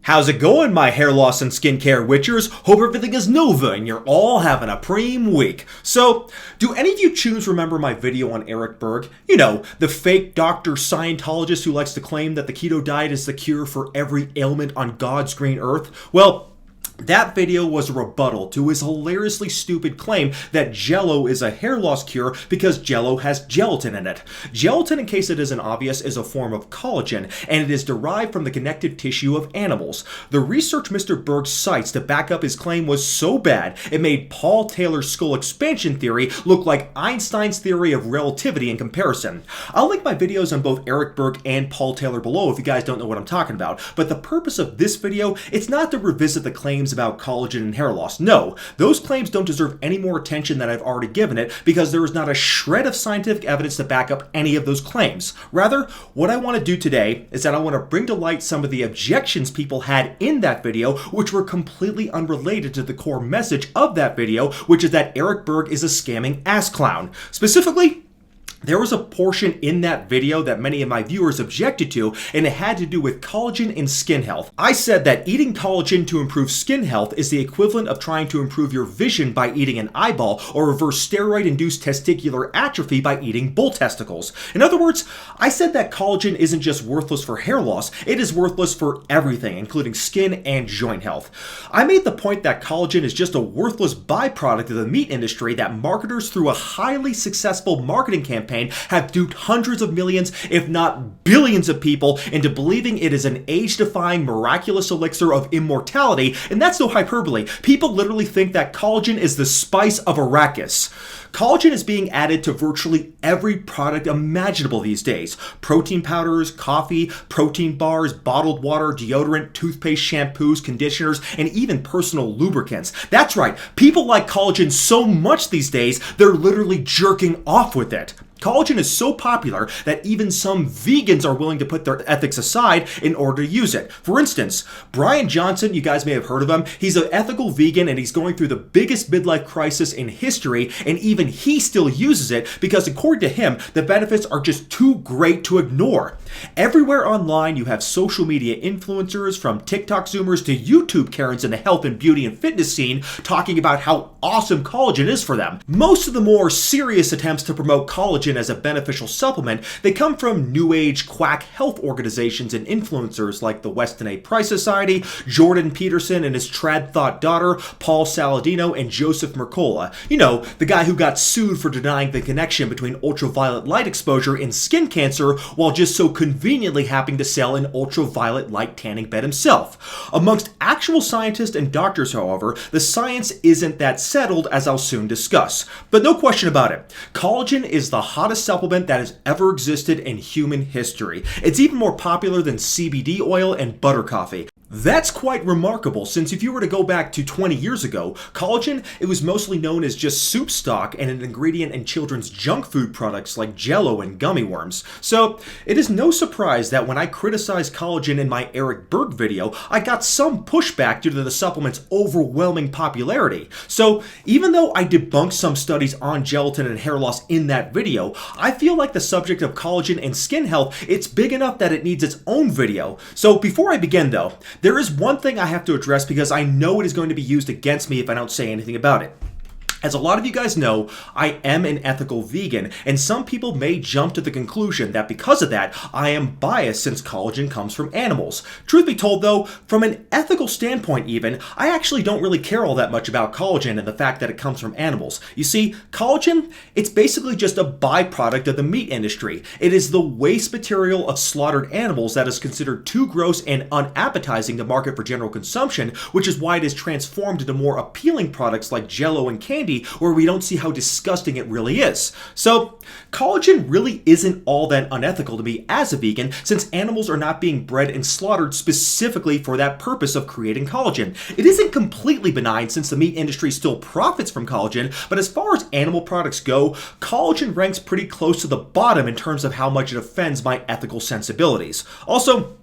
How's it going, my hair loss and skincare witchers? Hope everything is Nova and you're all having a preem week. So, do any of you choose remember my video on Eric Berg? You know, the fake doctor Scientologist who likes to claim that the keto diet is the cure for every ailment on God's green earth? Well, that video was a rebuttal to his hilariously stupid claim that Jell-O is a hair loss cure because Jell-O has gelatin in it. Gelatin, in case it isn't obvious, is a form of collagen, and it is derived from the connective tissue of animals. The research Mr. Berg cites to back up his claim was so bad, it made Paul Taylor's skull expansion theory look like Einstein's theory of relativity in comparison. I'll link my videos on both Eric Berg and Paul Taylor below if you guys don't know what I'm talking about, but the purpose of this video, it's not to revisit the claims about collagen and hair loss. No, those claims don't deserve any more attention than I've already given it because there is not a shred of scientific evidence to back up any of those claims. Rather, what I want to do today is that I want to bring to light some of the objections people had in that video, which were completely unrelated to the core message of that video, which is that Eric Berg is a scamming ass clown. Specifically, there was a portion in that video that many of my viewers objected to, and it had to do with collagen and skin health. I said that eating collagen to improve skin health is the equivalent of trying to improve your vision by eating an eyeball or reverse steroid-induced testicular atrophy by eating bull testicles. In other words, I said that collagen isn't just worthless for hair loss, it is worthless for everything, including skin and joint health. I made the point that collagen is just a worthless byproduct of the meat industry that marketers through a highly successful marketing campaign have duped hundreds of millions, if not billions of people into believing it is an age-defying miraculous elixir of immortality, and that's no hyperbole. People literally think that collagen is the spice of Arrakis. Collagen is being added to virtually every product imaginable these days. Protein powders, coffee, protein bars, bottled water, deodorant, toothpaste, shampoos, conditioners, and even personal lubricants. That's right, people like collagen so much these days, they're literally jerking off with it. Collagen is so popular that even some vegans are willing to put their ethics aside in order to use it. For instance, Brian Johnson, you guys may have heard of him, he's an ethical vegan and he's going through the biggest midlife crisis in history, and even he still uses it because according to him, the benefits are just too great to ignore. Everywhere online you have social media influencers, from TikTok Zoomers to YouTube Karens in the health and beauty and fitness scene, talking about how awesome collagen is for them. Most of the more serious attempts to promote collagen as a beneficial supplement, they come from new age quack health organizations and influencers like the Weston A. Price Society, Jordan Peterson and his trad thought daughter, Paul Saladino and Joseph Mercola. You know, the guy who got sued for denying the connection between ultraviolet light exposure and skin cancer while just so conveniently happening to sell an ultraviolet light tanning bed himself. Amongst actual scientists and doctors, however, the science isn't that settled, as I'll soon discuss. But no question about it, collagen is the hottest supplement that has ever existed in human history. It's even more popular than CBD oil and butter coffee. That's quite remarkable, since if you were to go back to 20 years ago, collagen, it was mostly known as just soup stock and an ingredient in children's junk food products like Jell-O and gummy worms. So it is no surprise that when I criticized collagen in my Eric Berg video, I got some pushback due to the supplement's overwhelming popularity. So even though I debunked some studies on gelatin and hair loss in that video, I feel like the subject of collagen and skin health, it's big enough that it needs its own video. So before I begin though, there is one thing I have to address because I know it is going to be used against me if I don't say anything about it. As a lot of you guys know, I am an ethical vegan, and some people may jump to the conclusion that because of that, I am biased since collagen comes from animals. Truth be told though, from an ethical standpoint even, I actually don't really care all that much about collagen and the fact that it comes from animals. You see, collagen, it's basically just a byproduct of the meat industry. It is the waste material of slaughtered animals that is considered too gross and unappetizing to market for general consumption, which is why it is transformed into more appealing products like Jell-O and candy, where we don't see how disgusting it really is. So, collagen really isn't all that unethical to me as a vegan, since animals are not being bred and slaughtered specifically for that purpose of creating collagen. It isn't completely benign since the meat industry still profits from collagen, but as far as animal products go, collagen ranks pretty close to the bottom in terms of how much it offends my ethical sensibilities. Also,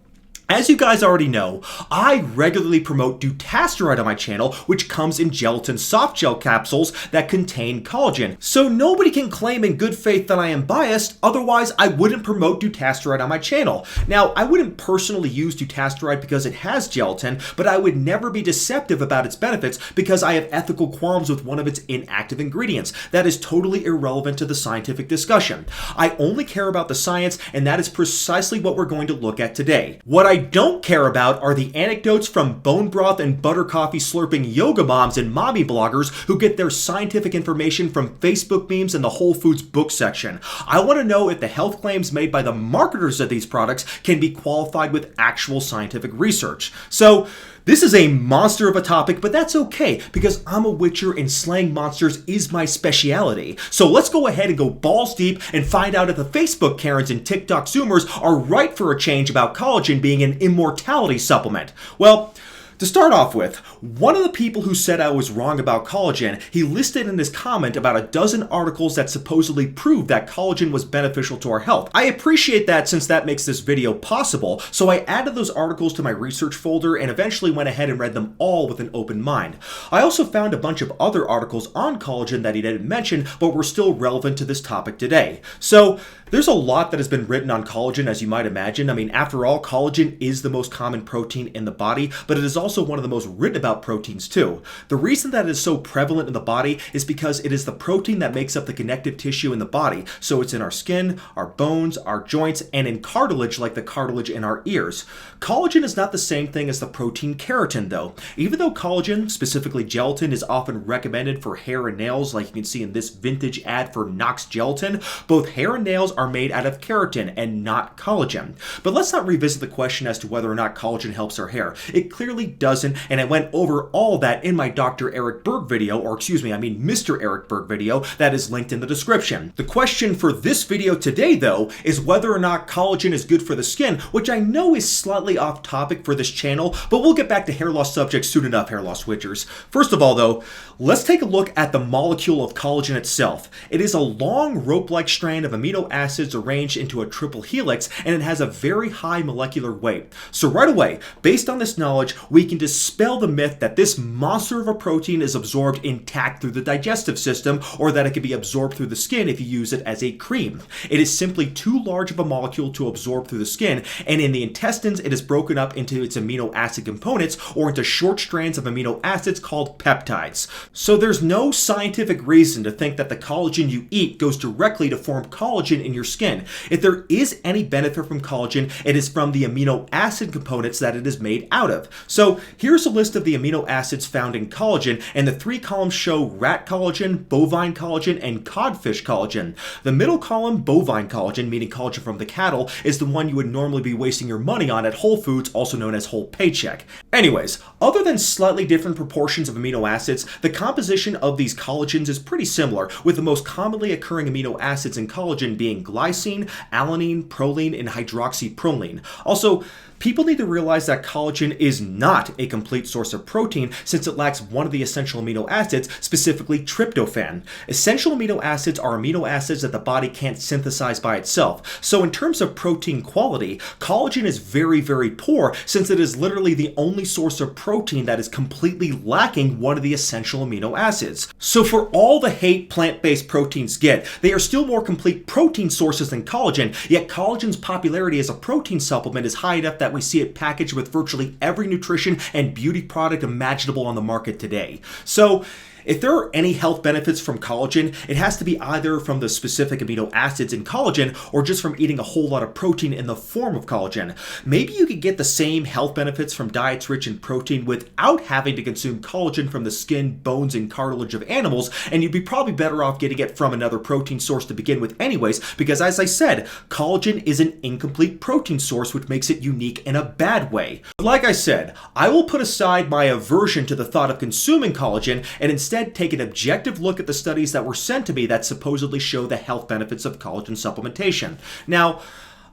As you guys already know, I regularly promote dutasteride on my channel, which comes in gelatin soft gel capsules that contain collagen. So nobody can claim in good faith that I am biased, otherwise I wouldn't promote dutasteride on my channel. Now, I wouldn't personally use dutasteride because it has gelatin, but I would never be deceptive about its benefits because I have ethical qualms with one of its inactive ingredients. That is totally irrelevant to the scientific discussion. I only care about the science, and that is precisely what we're going to look at today. What I don't care about are the anecdotes from bone broth and butter coffee slurping yoga moms and mommy bloggers who get their scientific information from Facebook memes and the Whole Foods book section. I want to know if the health claims made by the marketers of these products can be qualified with actual scientific research. So, this is a monster of a topic, but that's okay, because I'm a witcher and slaying monsters is my speciality. So let's go ahead and go balls deep and find out if the Facebook Karens and TikTok Zoomers are right for a change about collagen being an immortality supplement. Well, to start off with, one of the people who said I was wrong about collagen, he listed in his comment about a dozen articles that supposedly proved that collagen was beneficial to our health. I appreciate that since that makes this video possible, so I added those articles to my research folder and eventually went ahead and read them all with an open mind. I also found a bunch of other articles on collagen that he didn't mention, but were still relevant to this topic today. So, there's a lot that has been written on collagen, as you might imagine. I mean, after all, collagen is the most common protein in the body, but it is also one of the most written about proteins too. The reason that it is so prevalent in the body is because it is the protein that makes up the connective tissue in the body. So it's in our skin, our bones, our joints, and in cartilage like the cartilage in our ears. Collagen is not the same thing as the protein keratin though. Even though collagen, specifically gelatin, is often recommended for hair and nails, like you can see in this vintage ad for Knox Gelatin, both hair and nails are made out of keratin and not collagen. But let's not revisit the question as to whether or not collagen helps our hair. It clearly doesn't, and I went over all that in my Dr. Eric Berg video, or excuse me, I mean Mr. Eric Berg video, that is linked in the description. The question for this video today, though, is whether or not collagen is good for the skin, which I know is slightly off topic for this channel, but we'll get back to hair loss subjects soon enough, hair loss switchers. First of all, though, let's take a look at the molecule of collagen itself. It is a long rope-like strand of amino acids arranged into a triple helix, and it has a very high molecular weight. So right away, based on this knowledge, we can dispel the myth that this monster of a protein is absorbed intact through the digestive system, or that it can be absorbed through the skin if you use it as a cream. It is simply too large of a molecule to absorb through the skin, and in the intestines it is broken up into its amino acid components, or into short strands of amino acids called peptides. So there's no scientific reason to think that the collagen you eat goes directly to form collagen in your skin. If there is any benefit from collagen, it is from the amino acid components that it is made out of. So here's a list of the amino acids found in collagen, and the three columns show rat collagen, bovine collagen, and codfish collagen. The middle column, bovine collagen, meaning collagen from the cattle, is the one you would normally be wasting your money on at Whole Foods, also known as Whole Paycheck. Anyways, other than slightly different proportions of amino acids, the composition of these collagens is pretty similar, with the most commonly occurring amino acids in collagen being glycine, alanine, proline, and hydroxyproline. Also, people need to realize that collagen is not a complete source of protein since it lacks one of the essential amino acids, specifically tryptophan. Essential amino acids are amino acids that the body can't synthesize by itself. So in terms of protein quality, collagen is very, very poor since it is literally the only source of protein that is completely lacking one of the essential amino acids. So for all the hate plant-based proteins get, they are still more complete protein sources than collagen, yet collagen's popularity as a protein supplement is high enough that we see it packaged with virtually every nutrition and beauty product imaginable on the market today. So, if there are any health benefits from collagen, it has to be either from the specific amino acids in collagen or just from eating a whole lot of protein in the form of collagen. Maybe you could get the same health benefits from diets rich in protein without having to consume collagen from the skin, bones, and cartilage of animals, and you'd be probably better off getting it from another protein source to begin with anyways, because as I said, collagen is an incomplete protein source, which makes it unique in a bad way. But like I said, I will put aside my aversion to the thought of consuming collagen and instead take an objective look at the studies that were sent to me that supposedly show the health benefits of collagen supplementation. Now,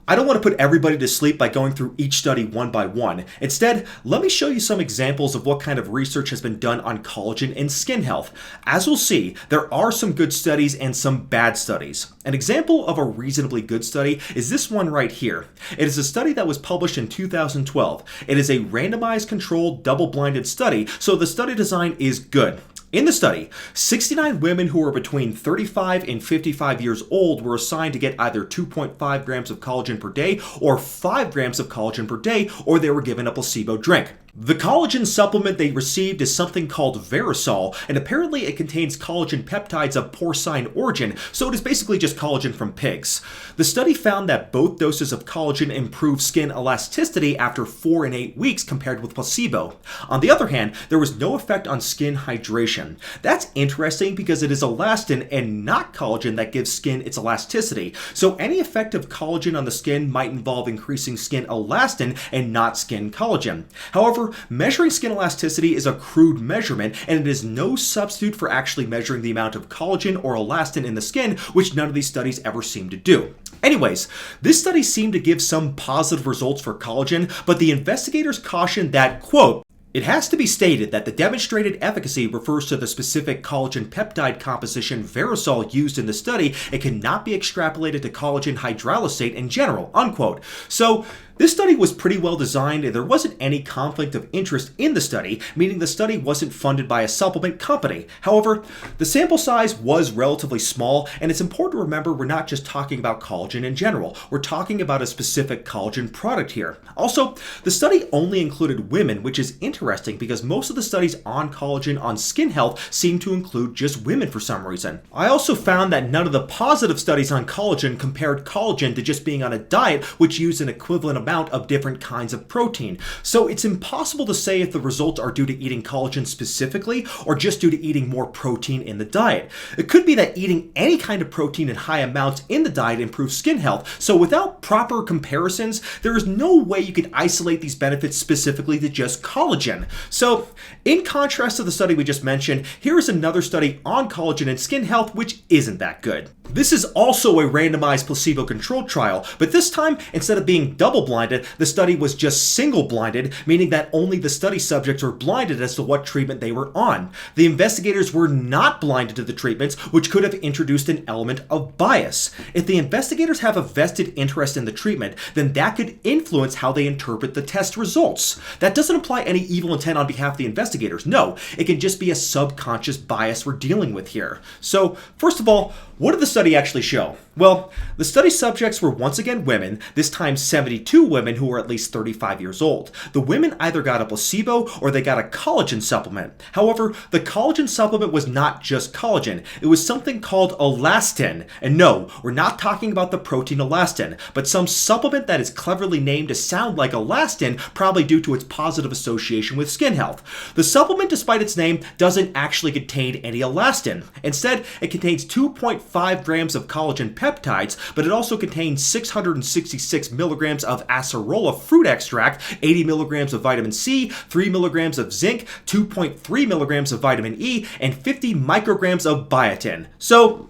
I don't want to put everybody to sleep by going through each study one by one. Instead, let me show you some examples of what kind of research has been done on collagen and skin health. As we'll see, there are some good studies and some bad studies. An example of a reasonably good study is this one right here. It is a study that was published in 2012. It is a randomized controlled double-blinded study, so the study design is good. In the study, 69 women who were between 35 and 55 years old were assigned to get either 2.5 grams of collagen per day or 5 grams of collagen per day, or they were given a placebo drink. The collagen supplement they received is something called Verisol, and apparently it contains collagen peptides of porcine origin, so it is basically just collagen from pigs. The study found that both doses of collagen improved skin elasticity after 4 and 8 weeks compared with placebo. On the other hand, there was no effect on skin hydration. That's interesting because it is elastin and not collagen that gives skin its elasticity, so any effect of collagen on the skin might involve increasing skin elastin and not skin collagen. However, measuring skin elasticity is a crude measurement, and it is no substitute for actually measuring the amount of collagen or elastin in the skin, which none of these studies ever seem to do. Anyways, this study seemed to give some positive results for collagen, but the investigators cautioned that, quote, "It has to be stated that the demonstrated efficacy refers to the specific collagen peptide composition Verisol used in the study. It cannot be extrapolated to collagen hydrolysate in general," unquote. So, this study was pretty well designed and there wasn't any conflict of interest in the study, meaning the study wasn't funded by a supplement company. However, the sample size was relatively small, and it's important to remember we're not just talking about collagen in general. We're talking about a specific collagen product here. Also, the study only included women, which is interesting because most of the studies on collagen on skin health seem to include just women for some reason. I also found that none of the positive studies on collagen compared collagen to just being on a diet which used an equivalent amount of different kinds of protein. So it's impossible to say if the results are due to eating collagen specifically or just due to eating more protein in the diet. It could be that eating any kind of protein in high amounts in the diet improves skin health. So without proper comparisons, there is no way you could isolate these benefits specifically to just collagen. So in contrast to the study we just mentioned, here is another study on collagen and skin health which isn't that good. This is also a randomized placebo-controlled trial, but this time, instead of being double-blinded, the study was just single-blinded, meaning that only the study subjects were blinded as to what treatment they were on. The investigators were not blinded to the treatments, which could have introduced an element of bias. If the investigators have a vested interest in the treatment, then that could influence how they interpret the test results. That doesn't imply any evil intent on behalf of the investigators. No, it can just be a subconscious bias we're dealing with here. So, first of all, what did the study actually show? Well, the study subjects were once again women, this time 72 women who were at least 35 years old. The women either got a placebo or they got a collagen supplement. However, the collagen supplement was not just collagen. It was something called elastin. And no, we're not talking about the protein elastin, but some supplement that is cleverly named to sound like elastin, probably due to its positive association with skin health. The supplement, despite its name, doesn't actually contain any elastin. Instead, it contains 2.5 grams of collagen peptides, but it also contains 666 milligrams of acerola fruit extract, 80 milligrams of vitamin C, 3 milligrams of zinc, 2.3 milligrams of vitamin E, and 50 micrograms of biotin. So,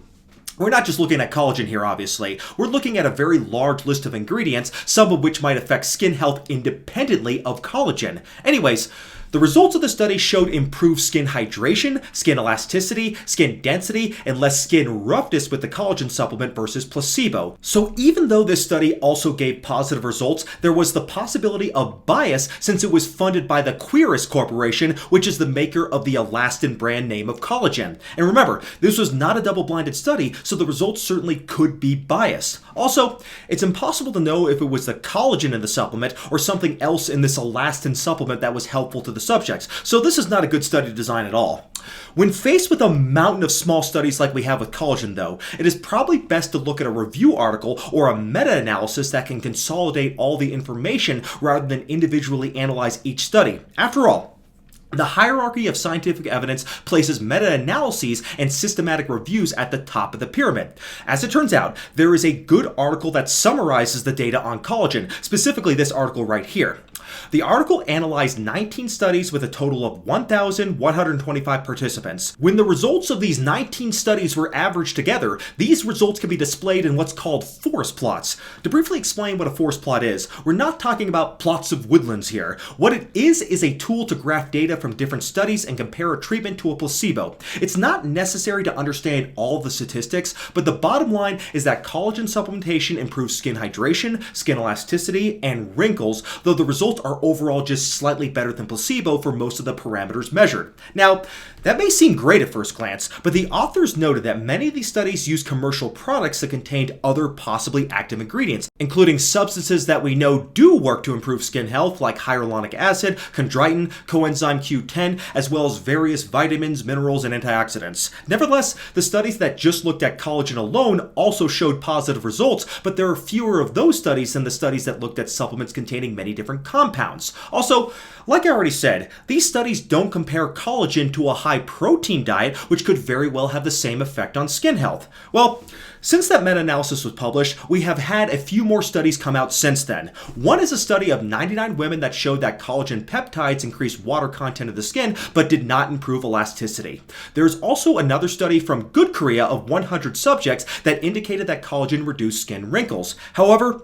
we're not just looking at collagen here, obviously. We're looking at a very large list of ingredients, some of which might affect skin health independently of collagen. Anyways, the results of the study showed improved skin hydration, skin elasticity, skin density, and less skin roughness with the collagen supplement versus placebo. So even though this study also gave positive results, there was the possibility of bias since it was funded by the Queris Corporation, which is the maker of the elastin brand name of collagen. And remember, this was not a double-blinded study, so the results certainly could be biased. Also, it's impossible to know if it was the collagen in the supplement or something else in this elastin supplement that was helpful to the subjects, so this is not a good study design at all. When faced with a mountain of small studies like we have with collagen, though, it is probably best to look at a review article or a meta-analysis that can consolidate all the information rather than individually analyze each study. After all, the hierarchy of scientific evidence places meta-analyses and systematic reviews at the top of the pyramid. As it turns out, there is a good article that summarizes the data on collagen, specifically this article right here. The article analyzed 19 studies with a total of 1,125 participants. When the results of these 19 studies were averaged together, these results can be displayed in what's called forest plots. To briefly explain what a forest plot is, we're not talking about plots of woodlands here. What it is a tool to graph data from different studies and compare a treatment to a placebo. It's not necessary to understand all the statistics, but the bottom line is that collagen supplementation improves skin hydration, skin elasticity, and wrinkles, though the results are overall just slightly better than placebo for most of the parameters measured. Now, that may seem great at first glance, but the authors noted that many of these studies use commercial products that contained other possibly active ingredients, including substances that we know do work to improve skin health like hyaluronic acid, chondroitin, coenzyme Q10, as well as various vitamins, minerals, and antioxidants. Nevertheless, the studies that just looked at collagen alone also showed positive results, but there are fewer of those studies than the studies that looked at supplements containing many different compounds. Also, like I already said, these studies don't compare collagen to a high-protein diet, which could very well have the same effect on skin health. Well, since that meta-analysis was published, we have had a few more studies come out since then. One is a study of 99 women that showed that collagen peptides increased water content of the skin, but did not improve elasticity. There's also another study from Good Korea of 100 subjects that indicated that collagen reduced skin wrinkles. However,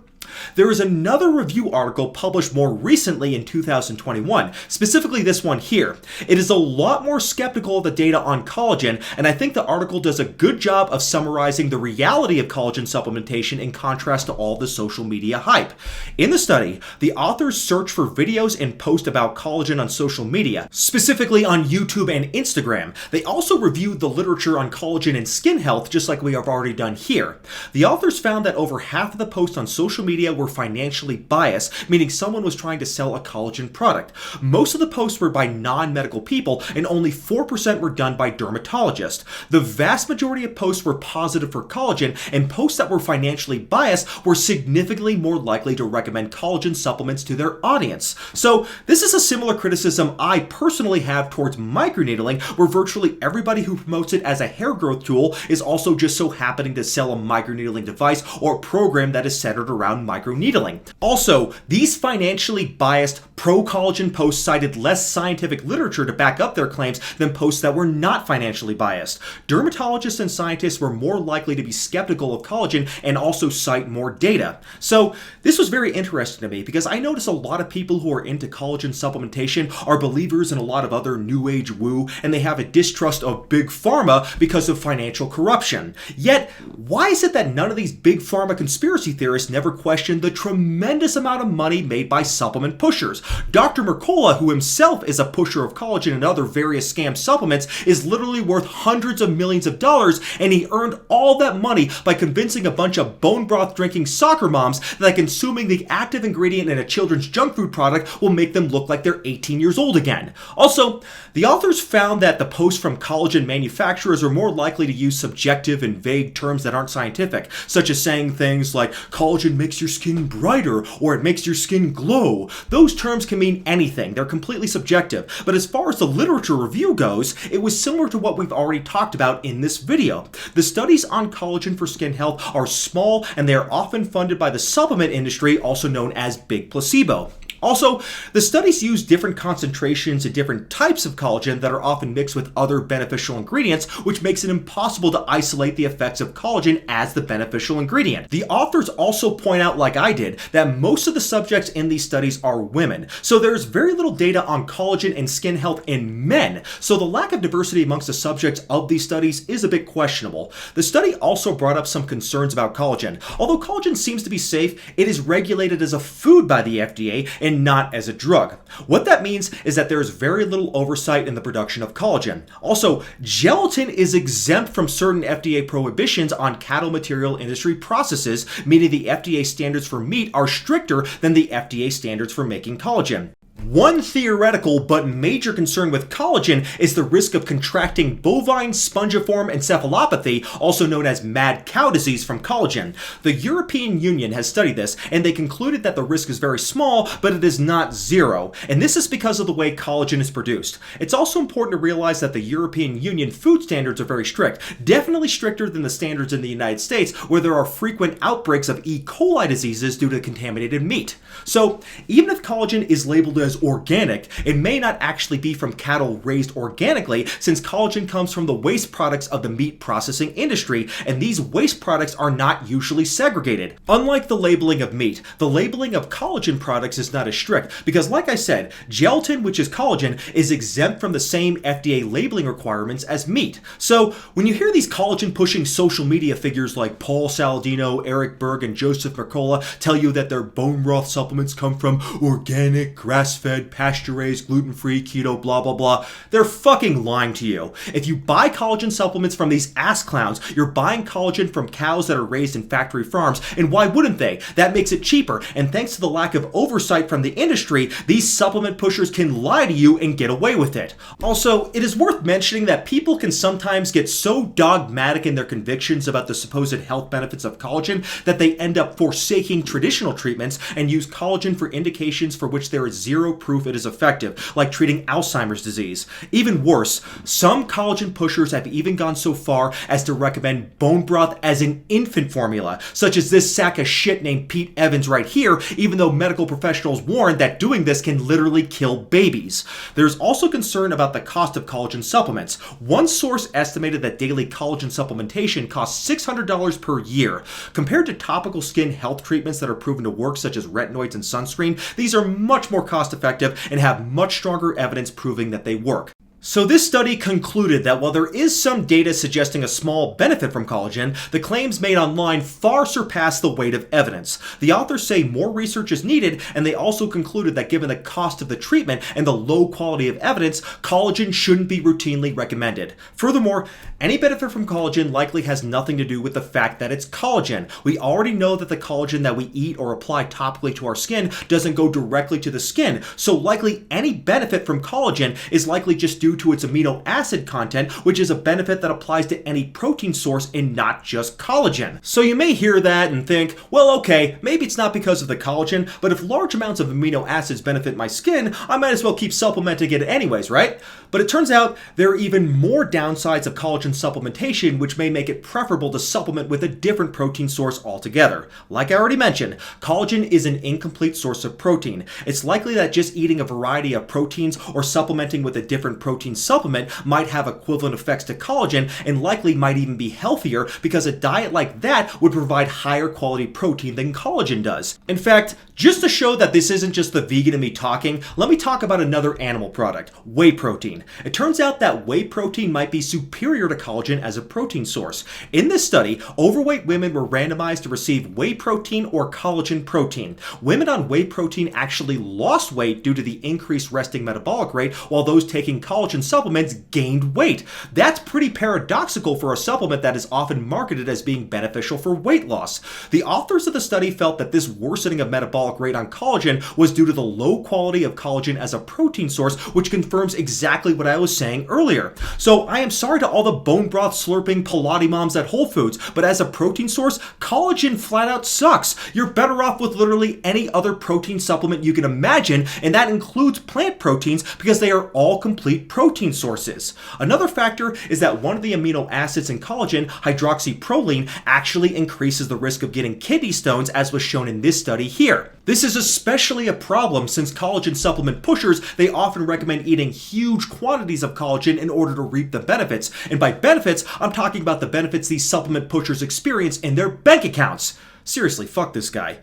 there is another review article published more recently in 2021, specifically this one here. It is a lot more skeptical of the data on collagen, and I think the article does a good job of summarizing the reality of collagen supplementation in contrast to all the social media hype. In the study, the authors searched for videos and posts about collagen on social media, specifically on YouTube and Instagram. They also reviewed the literature on collagen and skin health, just like we have already done here. The authors found that over half of the posts on social media were financially biased, meaning someone was trying to sell a collagen product. Most of the posts were by non-medical people, and only 4% were done by dermatologists. The vast majority of posts were positive for collagen, and posts that were financially biased were significantly more likely to recommend collagen supplements to their audience. So this is a similar criticism I personally have towards microneedling, where virtually everybody who promotes it as a hair growth tool is also just so happening to sell a microneedling device or program that is centered around microneedling. Also, these financially biased pro-collagen posts cited less scientific literature to back up their claims than posts that were not financially biased. Dermatologists and scientists were more likely to be skeptical of collagen and also cite more data. So this was very interesting to me because I notice a lot of people who are into collagen supplementation are believers in a lot of other new age woo, and they have a distrust of big pharma because of financial corruption. Yet, why is it that none of these big pharma conspiracy theorists never question the tremendous amount of money made by supplement pushers? Dr. Mercola, who himself is a pusher of collagen and other various scam supplements, is literally worth hundreds of millions of dollars, and he earned all that money by convincing a bunch of bone broth drinking soccer moms that consuming the active ingredient in a children's junk food product will make them look like they're 18 years old again. Also, the authors found that the posts from collagen manufacturers are more likely to use subjective and vague terms that aren't scientific, such as saying things like collagen makes your skin brighter or it makes your skin glow. Those terms can mean anything. They're completely subjective. But as far as the literature review goes, it was similar to what we've already talked about in this video. The studies on collagen for skin health are small, and they are often funded by the supplement industry, also known as big placebo. Also, the studies use different concentrations and different types of collagen that are often mixed with other beneficial ingredients, which makes it impossible to isolate the effects of collagen as the beneficial ingredient. The authors also point out, like I did, that most of the subjects in these studies are women, so there's very little data on collagen and skin health in men, so the lack of diversity amongst the subjects of these studies is a bit questionable. The study also brought up some concerns about collagen. Although collagen seems to be safe, it is regulated as a food by the FDA and not as a drug. What that means is that there is very little oversight in the production of collagen. Also, gelatin is exempt from certain FDA prohibitions on cattle material industry processes, meaning the FDA standards for meat are stricter than the FDA standards for making collagen. One theoretical but major concern with collagen is the risk of contracting bovine spongiform encephalopathy, also known as mad cow disease, from collagen. The European Union has studied this, and they concluded that the risk is very small, but it is not zero. And this is because of the way collagen is produced. It's also important to realize that the European Union food standards are very strict, definitely stricter than the standards in the United States, where there are frequent outbreaks of E. coli diseases due to contaminated meat. So, even if collagen is labeled as organic, it may not actually be from cattle raised organically, since collagen comes from the waste products of the meat processing industry, and these waste products are not usually segregated. Unlike the labeling of meat, the labeling of collagen products is not as strict, because like I said, gelatin, which is collagen, is exempt from the same FDA labeling requirements as meat. So when you hear these collagen-pushing social media figures like Paul Saladino, Eric Berg, and Joseph Mercola tell you that their bone broth supplements come from organic, grass-fed, pasture-raised, gluten-free, keto, blah blah blah, they're fucking lying to you. If you buy collagen supplements from these ass clowns, you're buying collagen from cows that are raised in factory farms, and why wouldn't they? That makes it cheaper, and thanks to the lack of oversight from the industry, these supplement pushers can lie to you and get away with it. Also, it is worth mentioning that people can sometimes get so dogmatic in their convictions about the supposed health benefits of collagen that they end up forsaking traditional treatments and use collagen for indications for which there is zero proof it is effective, like treating Alzheimer's disease. Even worse, some collagen pushers have even gone so far as to recommend bone broth as an infant formula, such as this sack of shit named Pete Evans right here, even though medical professionals warn that doing this can literally kill babies. There's also concern about the cost of collagen supplements. One source estimated that daily collagen supplementation costs $600 per year. Compared to topical skin health treatments that are proven to work, such as retinoids and sunscreen, these are much more cost effective and have much stronger evidence proving that they work. So this study concluded that while there is some data suggesting a small benefit from collagen, the claims made online far surpass the weight of evidence. The authors say more research is needed, and they also concluded that given the cost of the treatment and the low quality of evidence, collagen shouldn't be routinely recommended. Furthermore, any benefit from collagen likely has nothing to do with the fact that it's collagen. We already know that the collagen that we eat or apply topically to our skin doesn't go directly to the skin, so likely any benefit from collagen is likely just due to its amino acid content, which is a benefit that applies to any protein source and not just collagen. So you may hear that and think, well, okay, maybe it's not because of the collagen, but if large amounts of amino acids benefit my skin, I might as well keep supplementing it anyways, right? But it turns out there are even more downsides of collagen supplementation, which may make it preferable to supplement with a different protein source altogether. Like I already mentioned, collagen is an incomplete source of protein. It's likely that just eating a variety of proteins or supplementing with a different protein supplement might have equivalent effects to collagen and likely might even be healthier because a diet like that would provide higher quality protein than collagen does. In fact, just to show that this isn't just the vegan in me talking, let me talk about another animal product, whey protein. It turns out that whey protein might be superior to collagen as a protein source. In this study, overweight women were randomized to receive whey protein or collagen protein. Women on whey protein actually lost weight due to the increased resting metabolic rate, while those taking collagen supplements gained weight. That's pretty paradoxical for a supplement that is often marketed as being beneficial for weight loss. The authors of the study felt that this worsening of metabolic rate on collagen was due to the low quality of collagen as a protein source, which confirms exactly what I was saying earlier. So I am sorry to all the bone broth slurping Pilates moms at Whole Foods, but as a protein source, collagen flat out sucks. You're better off with literally any other protein supplement you can imagine, and that includes plant proteins because they are all complete protein sources. Another factor is that one of the amino acids in collagen, hydroxyproline, actually increases the risk of getting kidney stones, as was shown in this study here. This is especially a problem since collagen supplement pushers, they often recommend eating huge quantities of collagen in order to reap the benefits. And by benefits, I'm talking about the benefits these supplement pushers experience in their bank accounts. Seriously, fuck this guy.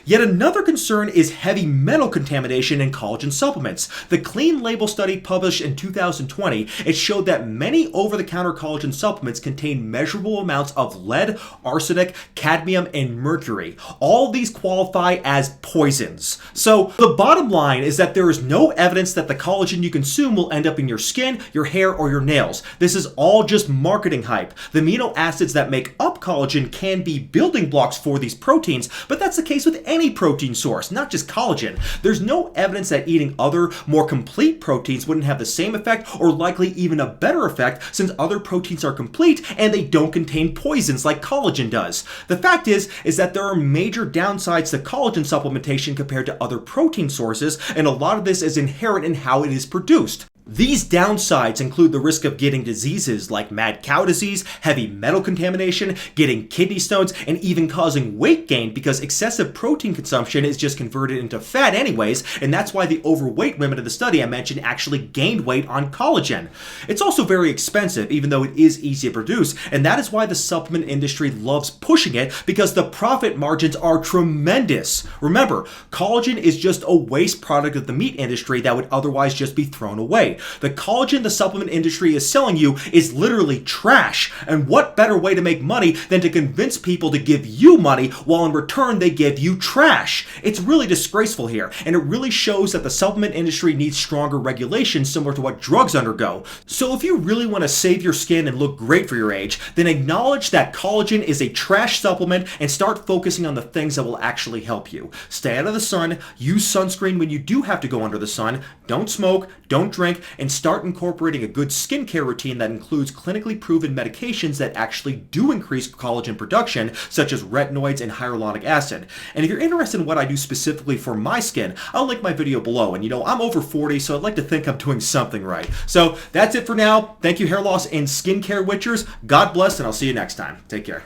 Yet another concern is heavy metal contamination in collagen supplements. The Clean Label study published in 2020, it showed that many over-the-counter collagen supplements contain measurable amounts of lead, arsenic, cadmium, and mercury. All these qualify as poisons. So the bottom line is that there is no evidence that the collagen you consume will end up in your skin, your hair, or your nails. This is all just marketing hype. The amino acids that make up collagen can be building blocks for these plant-based proteins, but that's the case with any protein source, not just collagen. There's no evidence that eating other, more complete proteins wouldn't have the same effect or likely even a better effect, since other proteins are complete and they don't contain poisons like collagen does. The fact is that there are major downsides to collagen supplementation compared to other protein sources, and a lot of this is inherent in how it is produced. These downsides include the risk of getting diseases like mad cow disease, heavy metal contamination, getting kidney stones, and even causing weight gain because excessive protein consumption is just converted into fat anyways, and that's why the overweight women in the study I mentioned actually gained weight on collagen. It's also very expensive, even though it is easy to produce, and that is why the supplement industry loves pushing it, because the profit margins are tremendous. Remember, collagen is just a waste product of the meat industry that would otherwise just be thrown away. The collagen the supplement industry is selling you is literally trash, and what better way to make money than to convince people to give you money while in return they give you trash? It's really disgraceful here, and it really shows that the supplement industry needs stronger regulations similar to what drugs undergo. So if you really want to save your skin and look great for your age, then acknowledge that collagen is a trash supplement and start focusing on the things that will actually help you. Stay out of the sun, use sunscreen when you do have to go under the sun, don't smoke, don't drink, and start incorporating a good skincare routine that includes clinically proven medications that actually do increase collagen production, such as retinoids and hyaluronic acid. And if you're interested in what I do specifically for my skin, I'll link my video below. And I'm over 40, so I'd like to think I'm doing something right. So that's it for now. Thank you, hair loss and skincare witchers. God bless, and I'll see you next time. Take care.